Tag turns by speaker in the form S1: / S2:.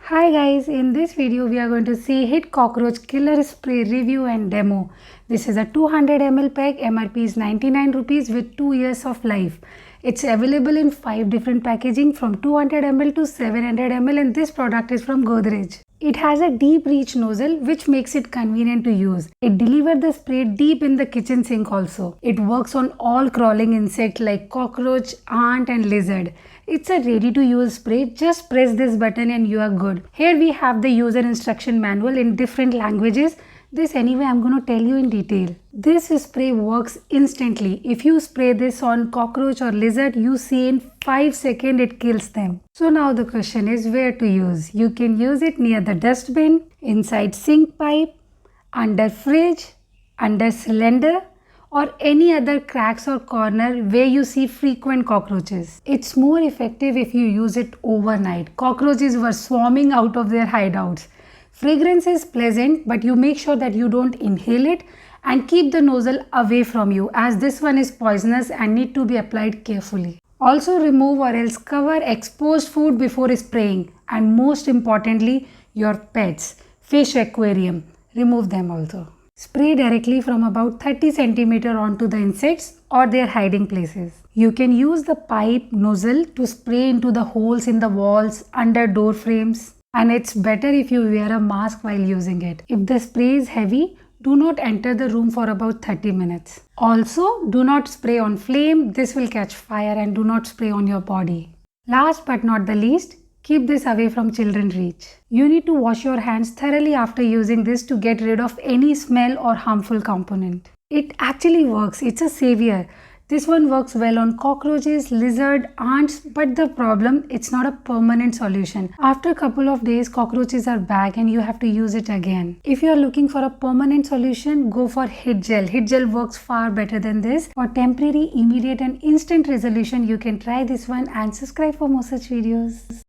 S1: Hi guys, in this video we are going to see Hit Cockroach Killer Spray review and demo. This is a 200 ml pack, MRP is 99 rupees with 2 years of life. It's available in 5 different packaging from 200 ml to 700 ml and this product is from Godrej. It has a deep reach nozzle which makes it convenient to use. It delivers the spray deep in the kitchen sink also. It works on all crawling insects like cockroach, ant and lizard. It's a ready to use spray. Just press this button and you are good. Here we have the user instruction manual in different languages. This anyway I'm going to tell you in detail. This spray works instantly. If you spray this on cockroach or lizard, you see in 5 seconds it kills them. So now the question is where to use. You can use it near the dustbin, inside sink pipe, under fridge, under cylinder or any other cracks or corner where you see frequent cockroaches. It's more effective if you use it overnight. Cockroaches were swarming out of their hideouts. Fragrance is pleasant, but you make sure that you don't inhale it and keep the nozzle away from you as this one is poisonous and need to be applied carefully. Also remove or else cover exposed food before spraying, and most importantly your pets, fish aquarium, remove them also. Spray directly from about 30 cm onto the insects or their hiding places. You can use the pipe nozzle to spray into the holes in the walls, under door frames. And it's better if you wear a mask while using it. If the spray is heavy, do not enter the room for about 30 minutes. Also, do not spray on flame. This will catch fire, and do not spray on your body. Last but not the least, keep this away from children's reach. You need to wash your hands thoroughly after using this to get rid of any smell or harmful component. It actually works. It's a savior. This one works well on cockroaches, lizard, ants, but the problem, it's not a permanent solution. After a couple of days, cockroaches are back and you have to use it again. If you are looking for a permanent solution, go for Hit Gel. Hit Gel works far better than this. For temporary, immediate and instant resolution, you can try this one and subscribe for more such videos.